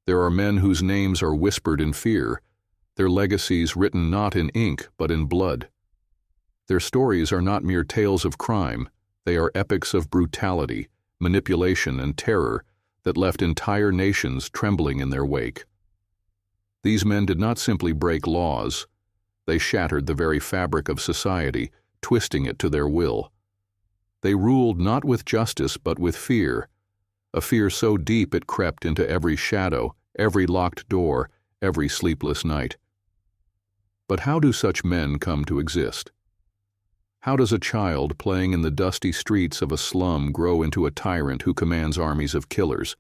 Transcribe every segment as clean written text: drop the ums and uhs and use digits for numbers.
There are men whose names are whispered in fear, their legacies written not in ink but in blood. Their stories are not mere tales of crime, they are epics of brutality, manipulation, and terror that left entire nations trembling in their wake. These men did not simply break laws, they shattered the very fabric of society, twisting it to their will. They ruled not with justice but with fear, a fear so deep it crept into every shadow, every locked door, every sleepless night. But how do such men come to exist? How does a child playing in the dusty streets of a slum grow into a tyrant who commands armies of killers?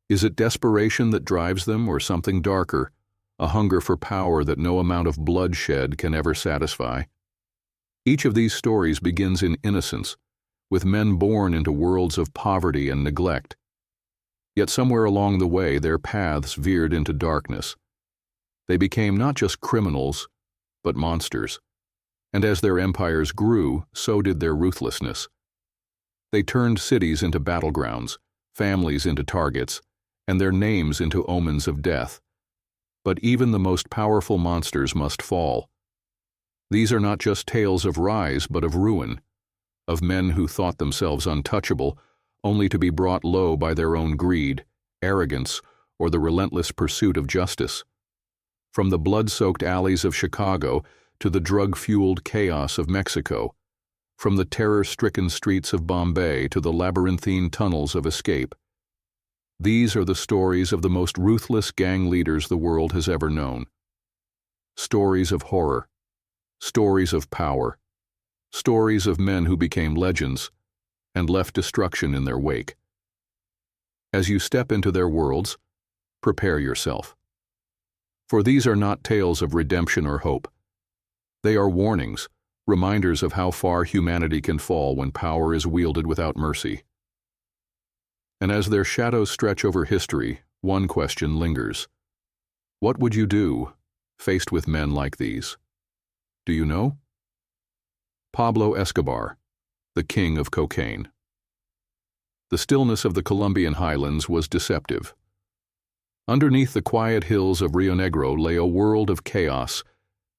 Is it desperation that drives them, or something darker, a hunger for power that no amount of bloodshed can ever satisfy? Each of these stories begins in innocence, with men born into worlds of poverty and neglect. Yet somewhere along the way their paths veered into darkness. They became not just criminals, but monsters. And as their empires grew, so did their ruthlessness. They turned cities into battlegrounds, families into targets, and their names into omens of death. But even the most powerful monsters must fall. These are not just tales of rise, but of ruin, of men who thought themselves untouchable, only to be brought low by their own greed, arrogance, or the relentless pursuit of justice. From the blood-soaked alleys of Chicago to the drug-fueled chaos of Mexico, from the terror-stricken streets of Bombay to the labyrinthine tunnels of escape. These are the stories of the most ruthless gang leaders the world has ever known. Stories of horror, stories of power, stories of men who became legends and left destruction in their wake. As you step into their worlds, prepare yourself. For these are not tales of redemption or hope. They are warnings, reminders of how far humanity can fall when power is wielded without mercy. And as their shadows stretch over history, one question lingers. What would you do, faced with men like these? Do you know? Pablo Escobar, the king of cocaine. The stillness of the Colombian highlands was deceptive. Underneath the quiet hills of Rio Negro lay a world of chaos,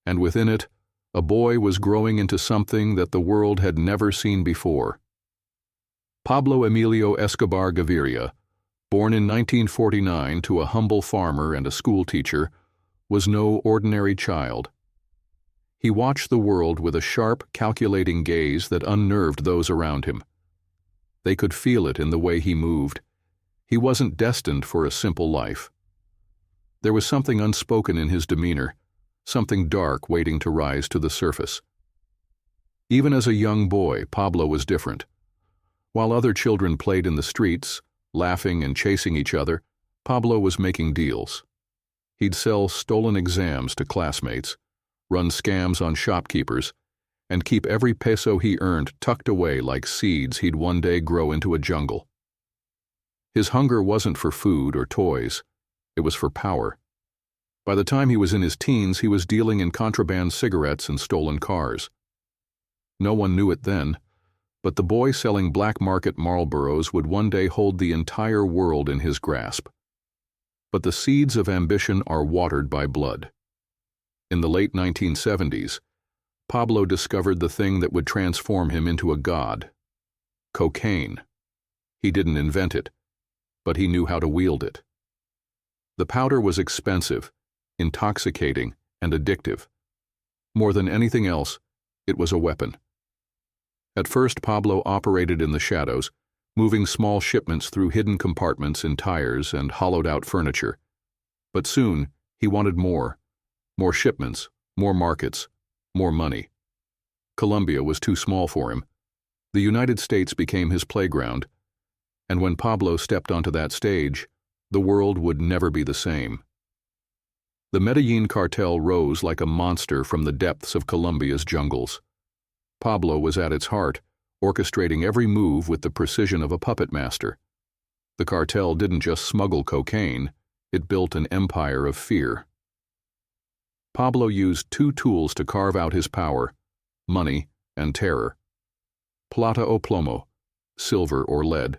and within it, a boy was growing into something that the world had never seen before. Pablo Emilio Escobar Gaviria, born in 1949 to a humble farmer and a schoolteacher, was no ordinary child. He watched the world with a sharp, calculating gaze that unnerved those around him. They could feel it in the way he moved. He wasn't destined for a simple life. There was something unspoken in his demeanor, something dark waiting to rise to the surface. Even as a young boy, Pablo was different. While other children played in the streets, laughing and chasing each other, Pablo was making deals. He'd sell stolen exams to classmates, run scams on shopkeepers, and keep every peso he earned tucked away like seeds he'd one day grow into a jungle. His hunger wasn't for food or toys, it was for power. By the time he was in his teens, he was dealing in contraband cigarettes and stolen cars. No one knew it then, but the boy selling black market Marlboros would one day hold the entire world in his grasp. But the seeds of ambition are watered by blood. In the late 1970s, Pablo discovered the thing that would transform him into a god: cocaine. He didn't invent it, but he knew how to wield it. The powder was expensive, intoxicating, and addictive. More than anything else, it was a weapon. At first, Pablo operated in the shadows, moving small shipments through hidden compartments in tires and hollowed-out furniture. But soon, he wanted more shipments, more markets, more money. Colombia was too small for him. The United States became his playground, and when Pablo stepped onto that stage, the world would never be the same. The Medellin cartel rose like a monster from the depths of Colombia's jungles. Pablo was at its heart, orchestrating every move with the precision of a puppet master. The cartel didn't just smuggle cocaine, it built an empire of fear. Pablo used two tools to carve out his power: money and terror. Plata o plomo, silver or lead.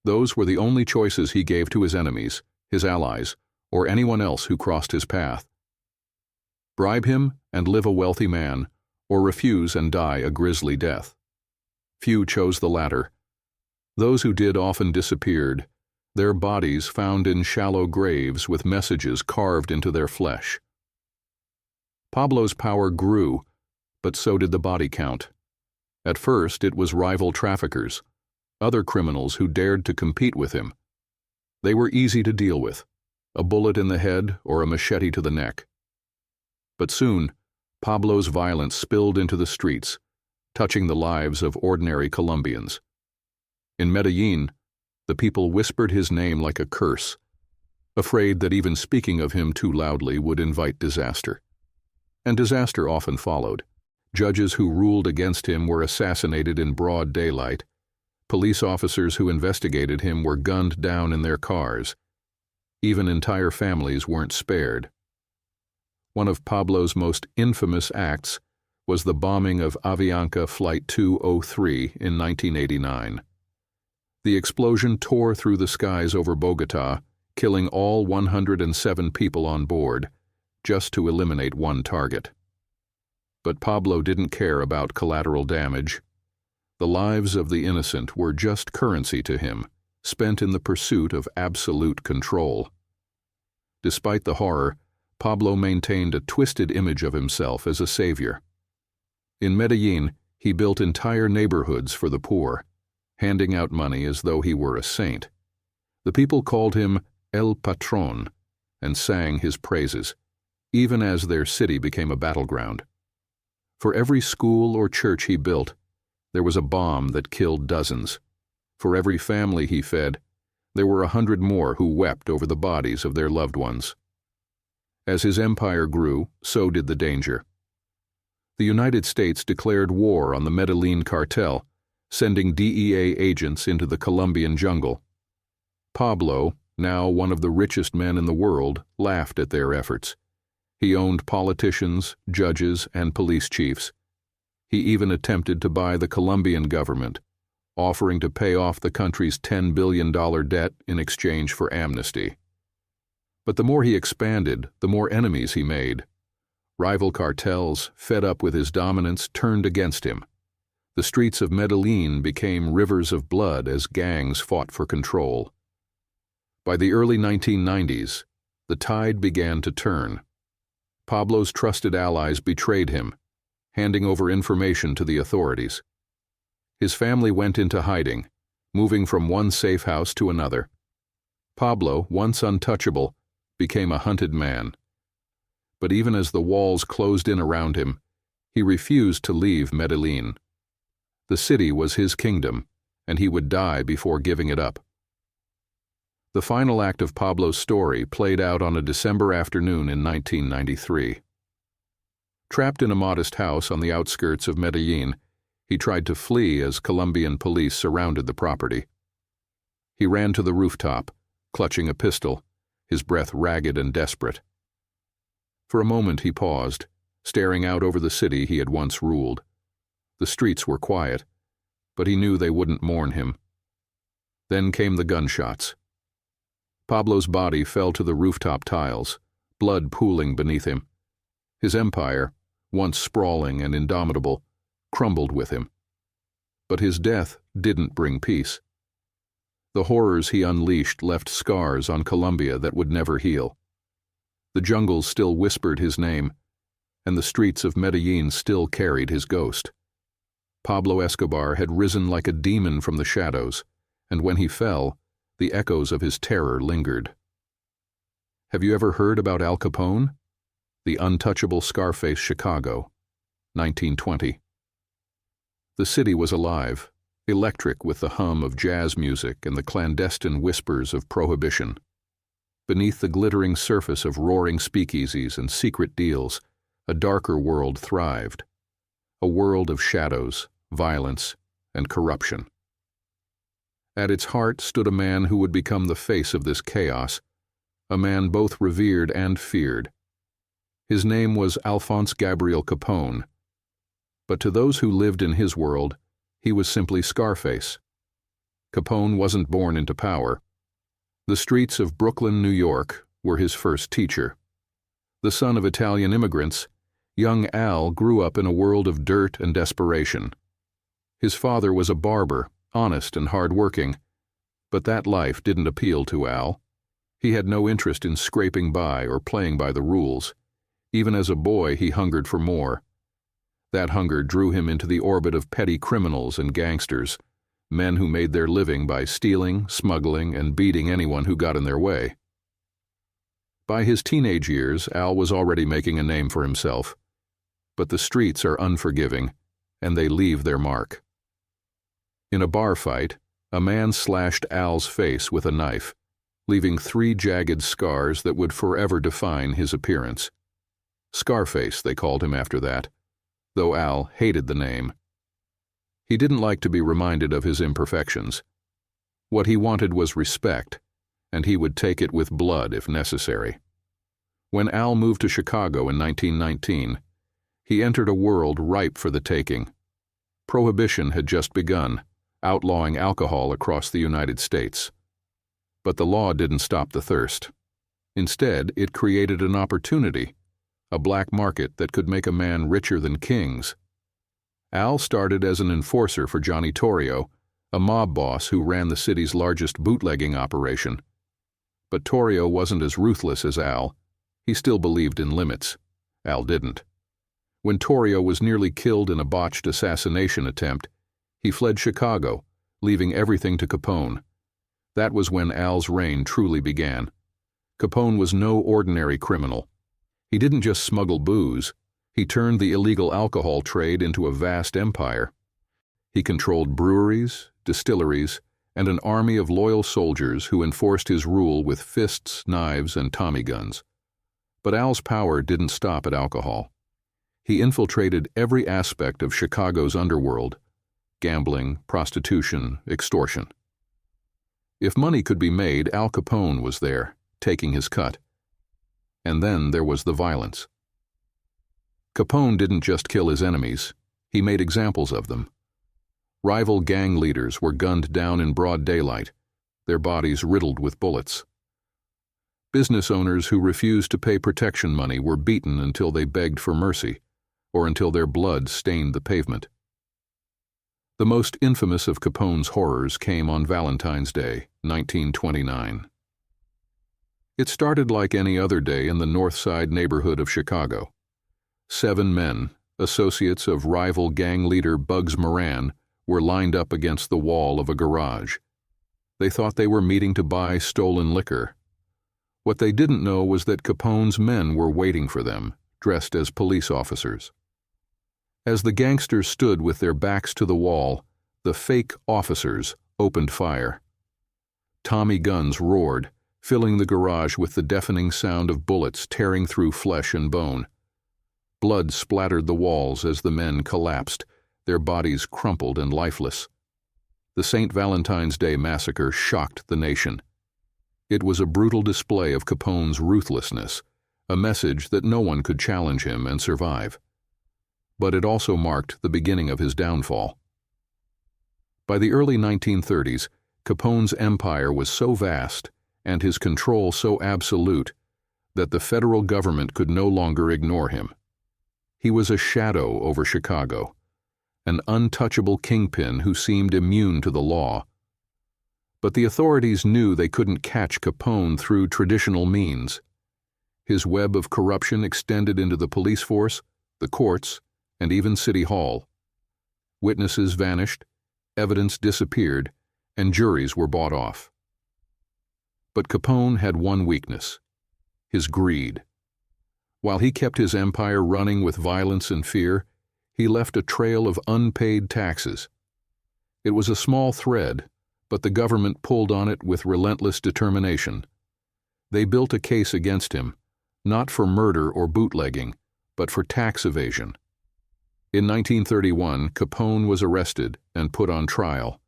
Those were the only choices he gave to his enemies, his allies, or anyone else who crossed his path. Bribe him and live a wealthy man, or refuse and die a grisly death. Few chose the latter. Those who did often disappeared, their bodies found in shallow graves with messages carved into their flesh. Pablo's power grew, but so did the body count. At first, it was rival traffickers, other criminals who dared to compete with him. They were easy to deal with, a bullet in the head or a machete to the neck. But soon, Pablo's violence spilled into the streets, touching the lives of ordinary Colombians. In Medellin, the people whispered his name like a curse, afraid that even speaking of him too loudly would invite disaster. And disaster often followed. Judges who ruled against him were assassinated in broad daylight. Police officers who investigated him were gunned down in their cars. Even entire families weren't spared. One of Pablo's most infamous acts was the bombing of Avianca Flight 203 in 1989. The explosion tore through the skies over Bogotá, killing all 107 people on board, just to eliminate one target. But Pablo didn't care about collateral damage. The lives of the innocent were just currency to him, spent in the pursuit of absolute control. Despite the horror, Pablo maintained a twisted image of himself as a savior. In Medellin, he built entire neighborhoods for the poor, handing out money as though he were a saint. The people called him El Patrón and sang his praises, even as their city became a battleground. For every school or church he built, there was a bomb that killed dozens. For every family he fed, there were 100 more who wept over the bodies of their loved ones. As his empire grew, so did the danger. The United States declared war on the Medellin cartel, sending DEA agents into the Colombian jungle. Pablo, now one of the richest men in the world, laughed at their efforts. He owned politicians, judges, and police chiefs. He even attempted to buy the Colombian government, offering to pay off the country's $10 billion debt in exchange for amnesty. But the more he expanded, the more enemies he made. Rival cartels, fed up with his dominance, turned against him. The streets of Medellin became rivers of blood as gangs fought for control. By the early 1990s, the tide began to turn. Pablo's trusted allies betrayed him, handing over information to the authorities. His family went into hiding, moving from one safe house to another. Pablo, once untouchable, became a hunted man. But even as the walls closed in around him, he refused to leave Medellin. The city was his kingdom, and he would die before giving it up. The final act of Pablo's story played out on a December afternoon in 1993. Trapped in a modest house on the outskirts of Medellin, he tried to flee as Colombian police surrounded the property. He ran to the rooftop, clutching a pistol, his breath ragged and desperate. For a moment he paused, staring out over the city he had once ruled. The streets were quiet, but he knew they wouldn't mourn him. Then came the gunshots. Pablo's body fell to the rooftop tiles, blood pooling beneath him. His empire, once sprawling and indomitable, crumbled with him. But his death didn't bring peace. The horrors he unleashed left scars on Colombia that would never heal. The jungles still whispered his name, and the streets of Medellin still carried his ghost. Pablo Escobar had risen like a demon from the shadows, and when he fell, the echoes of his terror lingered. Have you ever heard about Al Capone? The untouchable Scarface, Chicago, 1920. The city was alive, electric with the hum of jazz music and the clandestine whispers of prohibition. Beneath the glittering surface of roaring speakeasies and secret deals, a darker world thrived. A world of shadows, violence, and corruption. At its heart stood a man who would become the face of this chaos, a man both revered and feared. His name was Alphonse Gabriel Capone, but to those who lived in his world, he was simply Scarface. Capone wasn't born into power. The streets of Brooklyn, New York, were his first teacher. The son of Italian immigrants, young Al grew up in a world of dirt and desperation. His father was a barber, honest and hard-working, but that life didn't appeal to Al. He had no interest in scraping by or playing by the rules. Even as a boy, he hungered for more. That hunger drew him into the orbit of petty criminals and gangsters, men who made their living by stealing, smuggling, and beating anyone who got in their way. By his teenage years, Al was already making a name for himself. But the streets are unforgiving, and they leave their mark. In a bar fight, a man slashed Al's face with a knife, leaving 3 jagged scars that would forever define his appearance. Scarface, they called him after that, though Al hated the name. He didn't like to be reminded of his imperfections. What he wanted was respect, and he would take it with blood if necessary. When Al moved to Chicago in 1919, he entered a world ripe for the taking. Prohibition had just begun, outlawing alcohol across the United States. But the law didn't stop the thirst. Instead, it created an opportunity, a black market that could make a man richer than kings. Al started as an enforcer for Johnny Torrio, a mob boss who ran the city's largest bootlegging operation. But Torrio wasn't as ruthless as Al. He still believed in limits. Al didn't. When Torrio was nearly killed in a botched assassination attempt, he fled Chicago, leaving everything to Capone. That was when Al's reign truly began. Capone was no ordinary criminal. He didn't just smuggle booze. He turned the illegal alcohol trade into a vast empire. He controlled breweries, distilleries, and an army of loyal soldiers who enforced his rule with fists, knives, and Tommy guns. But Al's power didn't stop at alcohol. He infiltrated every aspect of Chicago's underworld: gambling, prostitution, extortion. If money could be made, Al Capone was there, taking his cut. And then there was the violence. Capone didn't just kill his enemies, he made examples of them. Rival gang leaders were gunned down in broad daylight, their bodies riddled with bullets. Business owners who refused to pay protection money were beaten until they begged for mercy, or until their blood stained the pavement. The most infamous of Capone's horrors came on Valentine's Day, 1929. It started like any other day in the North Side neighborhood of Chicago. 7 men, associates of rival gang leader Bugs Moran, were lined up against the wall of a garage. They thought they were meeting to buy stolen liquor. What they didn't know was that Capone's men were waiting for them, dressed as police officers. As the gangsters stood with their backs to the wall, the fake officers opened fire. Tommy guns roared, filling the garage with the deafening sound of bullets tearing through flesh and bone. Blood splattered the walls as the men collapsed, their bodies crumpled and lifeless. The St. Valentine's Day massacre shocked the nation. It was a brutal display of Capone's ruthlessness, a message that no one could challenge him and survive. But it also marked the beginning of his downfall. By the early 1930s, Capone's empire was so vast and his control so absolute that the federal government could no longer ignore him. He was a shadow over Chicago, an untouchable kingpin who seemed immune to the law. But the authorities knew they couldn't catch Capone through traditional means. His web of corruption extended into the police force, the courts, and even City Hall. Witnesses vanished, evidence disappeared, and juries were bought off. But Capone had one weakness: his greed. While he kept his empire running with violence and fear, he left a trail of unpaid taxes. It was a small thread, but the government pulled on it with relentless determination. They built a case against him, not for murder or bootlegging, but for tax evasion. In 1931, Capone was arrested and put on trial.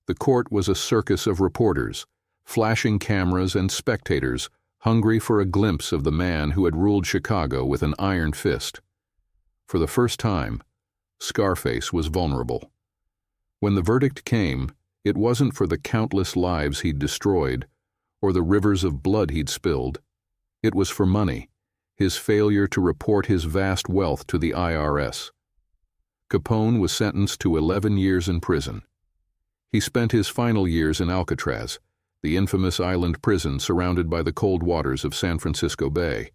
The court was a circus of reporters, flashing cameras and spectators hungry for a glimpse of the man who had ruled Chicago with an iron fist. For the first time, Scarface was vulnerable. When the verdict came, it wasn't for the countless lives he'd destroyed, or the rivers of blood he'd spilled. It was for money, his failure to report his vast wealth to the IRS. Capone was sentenced to 11 years in prison. He spent his final years in Alcatraz, the infamous island prison surrounded by the cold waters of San Francisco Bay.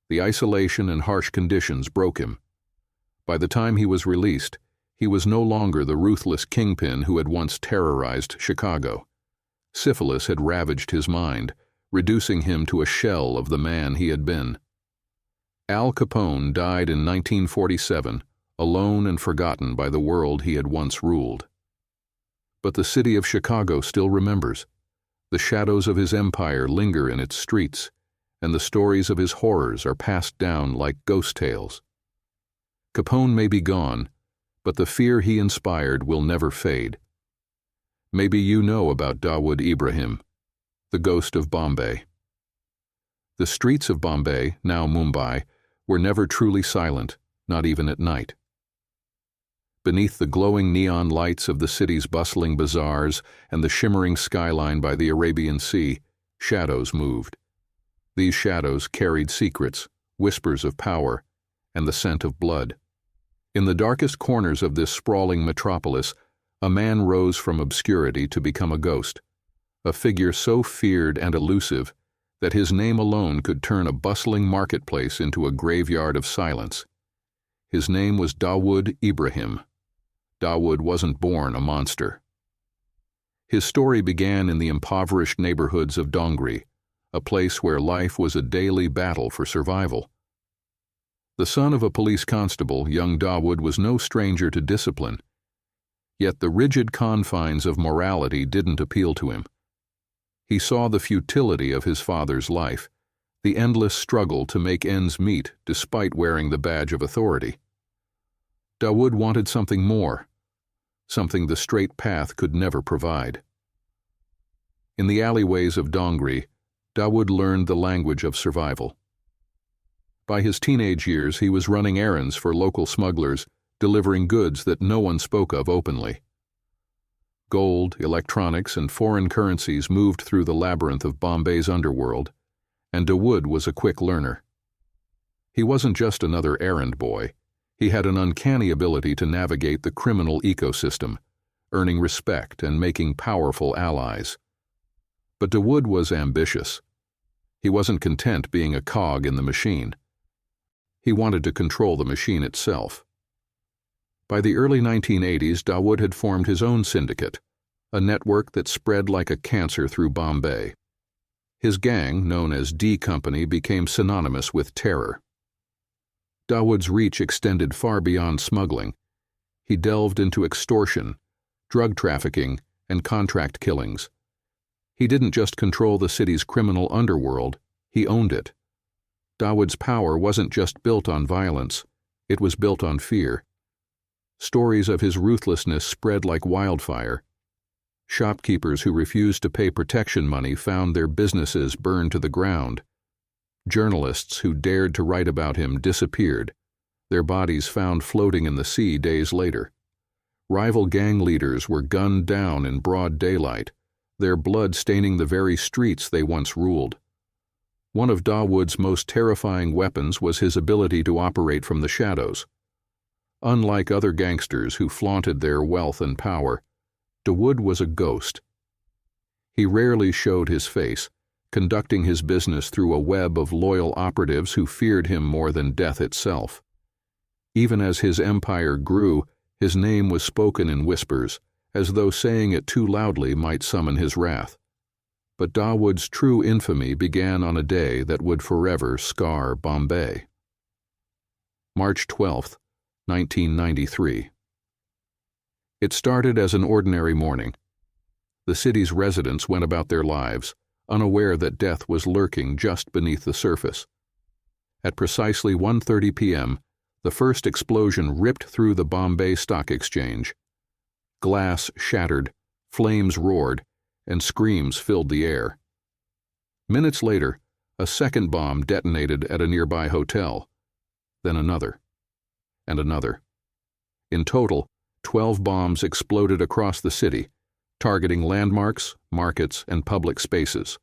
The isolation and harsh conditions broke him. By the time he was released, he was no longer the ruthless kingpin who had once terrorized Chicago. Syphilis had ravaged his mind, reducing him to a shell of the man he had been. Al Capone died in 1947, alone and forgotten by the world he had once ruled. But the city of Chicago still remembers. The shadows of his empire linger in its streets, and the stories of his horrors are passed down like ghost tales. Capone may be gone, but the fear he inspired will never fade. Maybe you know about Dawood Ibrahim, the ghost of Bombay. The streets of Bombay, now Mumbai, were never truly silent, not even at night. Beneath the glowing neon lights of the city's bustling bazaars and the shimmering skyline by the Arabian Sea, shadows moved. These shadows carried secrets, whispers of power, and the scent of blood. In the darkest corners of this sprawling metropolis, a man rose from obscurity to become a ghost, a figure so feared and elusive that his name alone could turn a bustling marketplace into a graveyard of silence. His name was Dawood Ibrahim. Dawood wasn't born a monster. His story began in the impoverished neighborhoods of Dongri, a place where life was a daily battle for survival. The son of a police constable, young Dawood was no stranger to discipline. Yet the rigid confines of morality didn't appeal to him. He saw the futility of his father's life, the endless struggle to make ends meet despite wearing the badge of authority. Dawood wanted something more, something the straight path could never provide. In the alleyways of Dongri, Dawood learned the language of survival. By his teenage years, he was running errands for local smugglers, delivering goods that no one spoke of openly. Gold, electronics, and foreign currencies moved through the labyrinth of Bombay's underworld, and Dawood was a quick learner. He wasn't just another errand boy. He had an uncanny ability to navigate the criminal ecosystem, earning respect and making powerful allies. But Dawood was ambitious. He wasn't content being a cog in the machine. He wanted to control the machine itself. By the early 1980s, Dawood had formed his own syndicate, a network that spread like a cancer through Bombay. His gang, known as D Company, became synonymous with terror. Dawood's reach extended far beyond smuggling. He delved into extortion, drug trafficking, and contract killings. He didn't just control the city's criminal underworld, he owned it. Dawood's power wasn't just built on violence, it was built on fear. Stories of his ruthlessness spread like wildfire. Shopkeepers who refused to pay protection money found their businesses burned to the ground. Journalists who dared to write about him disappeared, their bodies found floating in the sea days later. Rival gang leaders were gunned down in broad daylight, their blood staining the very streets they once ruled. One of Dawood's most terrifying weapons was his ability to operate from the shadows. Unlike other gangsters who flaunted their wealth and power, Dawood was a ghost. He rarely showed his face, conducting his business through a web of loyal operatives who feared him more than death itself. Even as his empire grew, his name was spoken in whispers, as though saying it too loudly might summon his wrath. But Dawood's true infamy began on a day that would forever scar Bombay. March 12, 1993. It started as an ordinary morning. The city's residents went about their lives, unaware that death was lurking just beneath the surface. At precisely 1:30 p.m., the first explosion ripped through the Bombay Stock Exchange. Glass shattered, flames roared, and screams filled the air. Minutes later, a second bomb detonated at a nearby hotel, then another, and another. In total, 12 bombs exploded across the city, targeting landmarks, markets, and public spaces.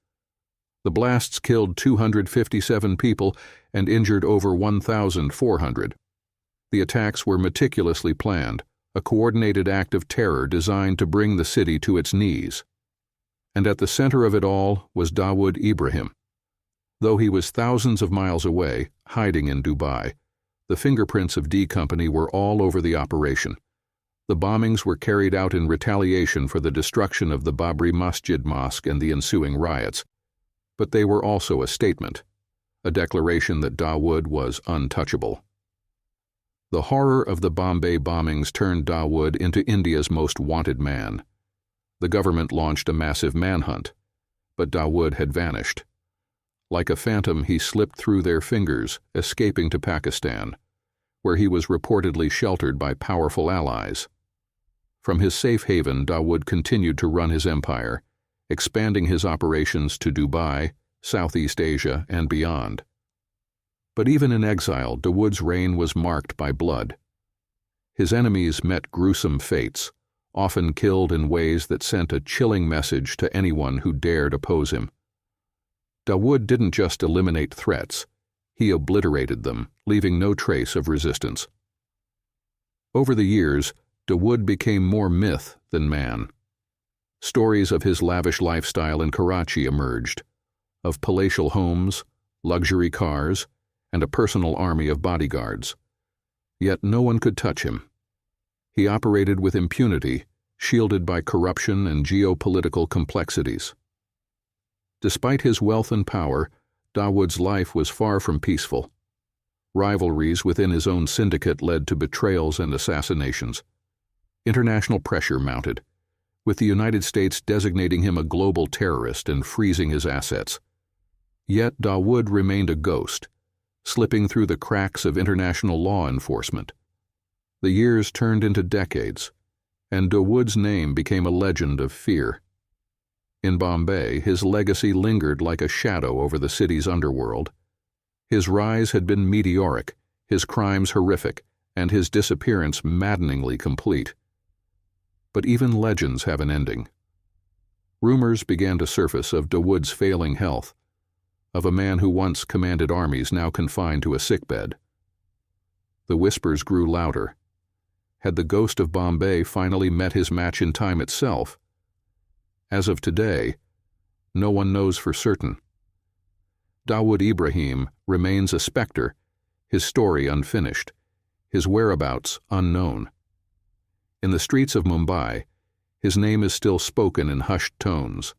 The blasts killed 257 people and injured over 1,400. The attacks were meticulously planned, a coordinated act of terror designed to bring the city to its knees. And at the center of it all was Dawood Ibrahim. Though he was thousands of miles away, hiding in Dubai, the fingerprints of D Company were all over the operation. The bombings were carried out in retaliation for the destruction of the Babri Masjid Mosque and the ensuing riots. But they were also a statement, a declaration that Dawood was untouchable. The horror of the Bombay bombings turned Dawood into India's most wanted man. The government launched a massive manhunt, but Dawood had vanished. Like a phantom, he slipped through their fingers, escaping to Pakistan, where he was reportedly sheltered by powerful allies. From his safe haven, Dawood continued to run his empire, expanding his operations to Dubai, Southeast Asia, and beyond. But even in exile, Dawood's reign was marked by blood. His enemies met gruesome fates, often killed in ways that sent a chilling message to anyone who dared oppose him. Dawood didn't just eliminate threats, he obliterated them, leaving no trace of resistance. Over the years, Dawood became more myth than man. Stories of his lavish lifestyle in Karachi emerged, of palatial homes, luxury cars, and a personal army of bodyguards. Yet no one could touch him. He operated with impunity, shielded by corruption and geopolitical complexities. Despite his wealth and power, Dawood's life was far from peaceful. Rivalries within his own syndicate led to betrayals and assassinations. International pressure mounted, with the United States designating him a global terrorist and freezing his assets. Yet Dawood remained a ghost, slipping through the cracks of international law enforcement. The years turned into decades, and Dawood's name became a legend of fear. In Bombay, his legacy lingered like a shadow over the city's underworld. His rise had been meteoric, his crimes horrific, and his disappearance maddeningly complete. But even legends have an ending. Rumors began to surface of Dawood's failing health, of a man who once commanded armies now confined to a sickbed. The whispers grew louder. Had the ghost of Bombay finally met his match in time itself? As of today, no one knows for certain. Dawood Ibrahim remains a specter, his story unfinished, his whereabouts unknown. In the streets of Mumbai, his name is still spoken in hushed tones.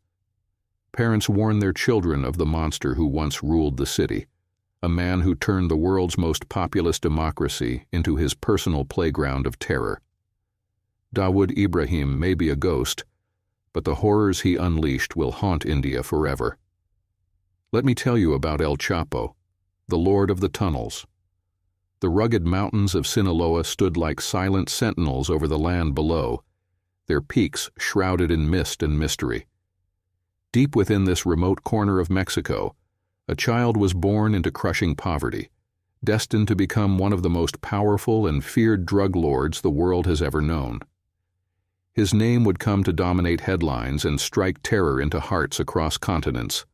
Parents warn their children of the monster who once ruled the city, a man who turned the world's most populous democracy into his personal playground of terror. Dawood Ibrahim may be a ghost, but the horrors he unleashed will haunt India forever. Let me tell you about El Chapo, the Lord of the Tunnels. The rugged mountains of Sinaloa stood like silent sentinels over the land below, their peaks shrouded in mist and mystery. Deep within this remote corner of Mexico, a child was born into crushing poverty, destined to become one of the most powerful and feared drug lords the world has ever known. His name would come to dominate headlines and strike terror into hearts across continents.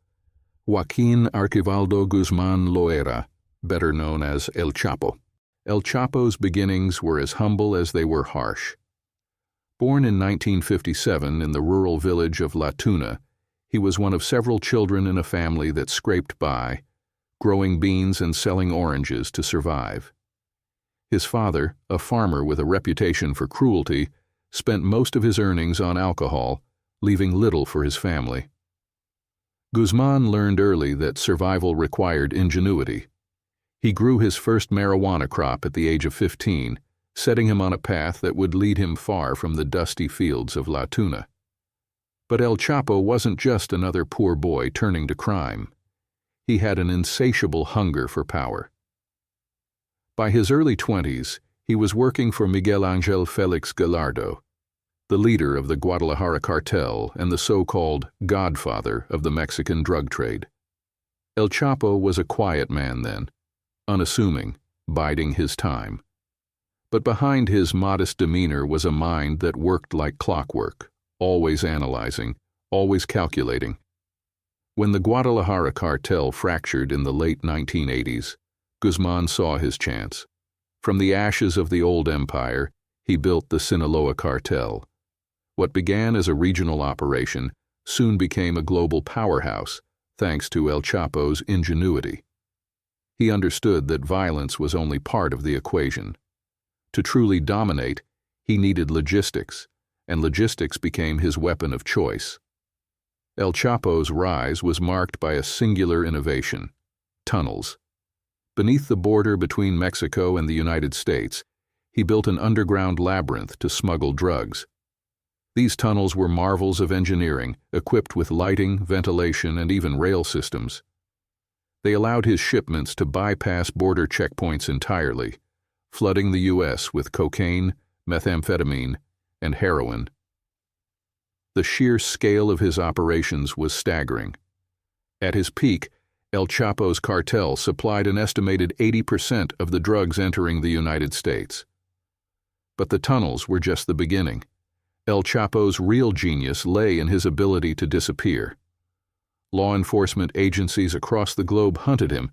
Joaquin Archibaldo Guzman Loera, better known as El Chapo. El Chapo's beginnings were as humble as they were harsh. Born in 1957 in the rural village of La Tuna, he was one of several children in a family that scraped by, growing beans and selling oranges to survive. His father, a farmer with a reputation for cruelty, spent most of his earnings on alcohol, leaving little for his family. Guzman learned early that survival required ingenuity. He grew his first marijuana crop at the age of 15, setting him on a path that would lead him far from the dusty fields of La Tuna. But El Chapo wasn't just another poor boy turning to crime. He had an insatiable hunger for power. By his early 20s, he was working for Miguel Angel Felix Gallardo, the leader of the Guadalajara cartel and the so-called godfather of the Mexican drug trade. El Chapo was a quiet man then, unassuming, biding his time. But behind his modest demeanor was a mind that worked like clockwork, always analyzing, always calculating. When the Guadalajara cartel fractured in the late 1980s, Guzman saw his chance. From the ashes of the old empire, he built the Sinaloa cartel. What began as a regional operation soon became a global powerhouse, thanks to El Chapo's ingenuity. He understood that violence was only part of the equation. To truly dominate, he needed logistics, and logistics became his weapon of choice. El Chapo's rise was marked by a singular innovation: tunnels. Beneath the border between Mexico and the United States, he built an underground labyrinth to smuggle drugs. These tunnels were marvels of engineering, equipped with lighting, ventilation, and even rail systems. They allowed his shipments to bypass border checkpoints entirely, flooding the U.S. with cocaine, methamphetamine, and heroin. The sheer scale of his operations was staggering. At his peak, El Chapo's cartel supplied an estimated 80% of the drugs entering the United States. But the tunnels were just the beginning. El Chapo's real genius lay in his ability to disappear. Law enforcement agencies across the globe hunted him,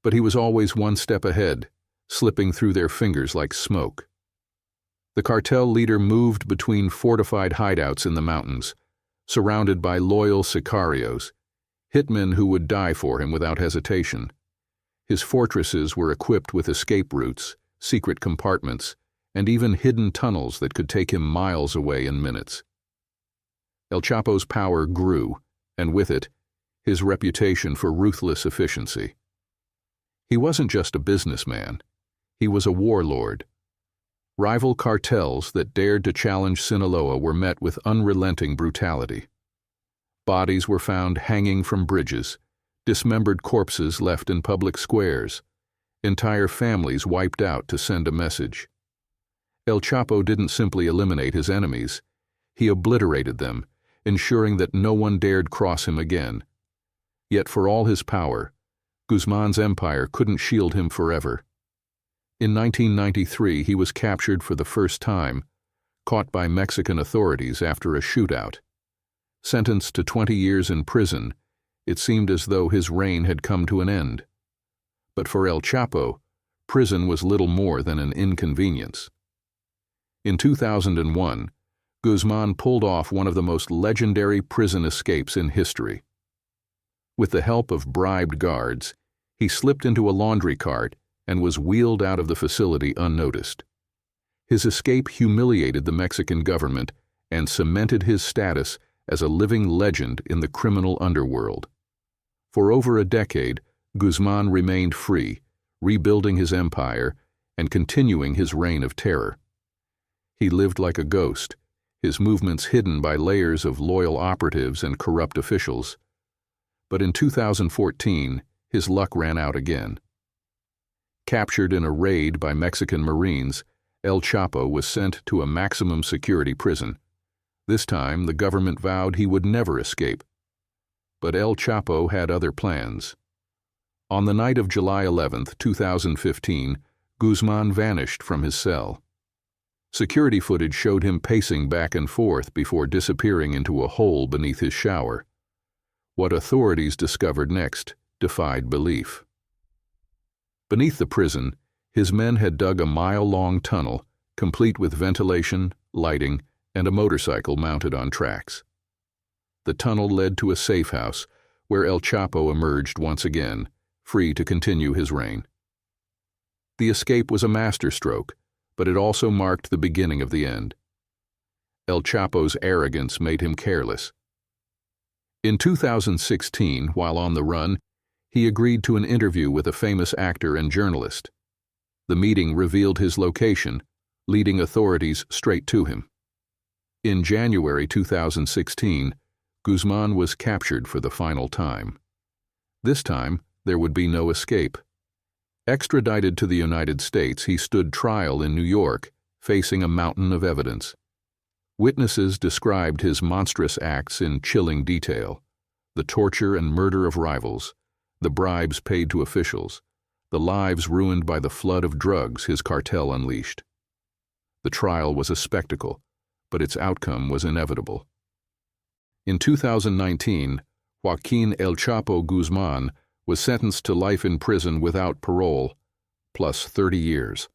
but he was always one step ahead, slipping through their fingers like smoke. The cartel leader moved between fortified hideouts in the mountains, surrounded by loyal sicarios, hitmen who would die for him without hesitation. His fortresses were equipped with escape routes, secret compartments, and even hidden tunnels that could take him miles away in minutes. El Chapo's power grew, and with it, his reputation for ruthless efficiency. He wasn't just a businessman, he was a warlord. Rival cartels that dared to challenge Sinaloa were met with unrelenting brutality. Bodies were found hanging from bridges, dismembered corpses left in public squares, entire families wiped out to send a message. El Chapo didn't simply eliminate his enemies, he obliterated them, ensuring that no one dared cross him again. Yet for all his power, Guzman's empire couldn't shield him forever. In 1993, he was captured for the first time, caught by Mexican authorities after a shootout. Sentenced to 20 years in prison, it seemed as though his reign had come to an end. But for El Chapo, prison was little more than an inconvenience. In 2001, Guzman pulled off one of the most legendary prison escapes in history. With the help of bribed guards, he slipped into a laundry cart and was wheeled out of the facility unnoticed. His escape humiliated the Mexican government and cemented his status as a living legend in the criminal underworld. For over a decade, Guzman remained free, rebuilding his empire and continuing his reign of terror. He lived like a ghost, his movements hidden by layers of loyal operatives and corrupt officials. But in 2014, his luck ran out again. Captured in a raid by Mexican Marines, El Chapo was sent to a maximum security prison. This time, the government vowed he would never escape. But El Chapo had other plans. On the night of July 11, 2015, Guzman vanished from his cell. Security footage showed him pacing back and forth before disappearing into a hole beneath his shower. What authorities discovered next defied belief. Beneath the prison, his men had dug a mile-long tunnel, complete with ventilation, lighting, and a motorcycle mounted on tracks. The tunnel led to a safe house, where El Chapo emerged once again, free to continue his reign. The escape was a masterstroke, but it also marked the beginning of the end. El Chapo's arrogance made him careless. In 2016, while on the run, he agreed to an interview with a famous actor and journalist. The meeting revealed his location, leading authorities straight to him. In January 2016, Guzman was captured for the final time. This time, there would be no escape. Extradited to the United States, he stood trial in New York, facing a mountain of evidence. Witnesses described his monstrous acts in chilling detail: the torture and murder of rivals, the bribes paid to officials, the lives ruined by the flood of drugs his cartel unleashed. The trial was a spectacle, but its outcome was inevitable. In 2019, Joaquin El Chapo Guzman was sentenced to life in prison without parole, plus 30 years.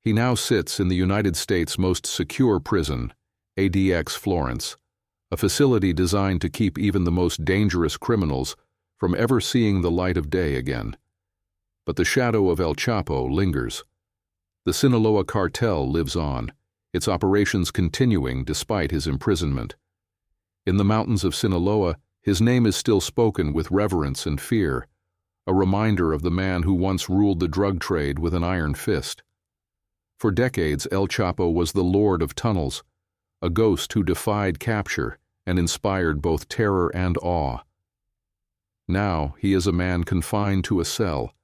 He now sits in the United States' most secure prison, ADX Florence, a facility designed to keep even the most dangerous criminals from ever seeing the light of day again. But the shadow of El Chapo lingers. The Sinaloa cartel lives on, its operations continuing despite his imprisonment. In the mountains of Sinaloa, his name is still spoken with reverence and fear, a reminder of the man who once ruled the drug trade with an iron fist. For decades, El Chapo was the lord of tunnels, a ghost who defied capture and inspired both terror and awe. Now he is a man confined to a cell,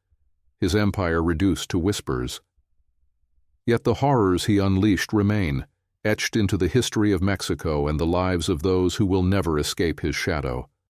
his empire reduced to whispers. Yet the horrors he unleashed remain, etched into the history of Mexico and the lives of those who will never escape his shadow.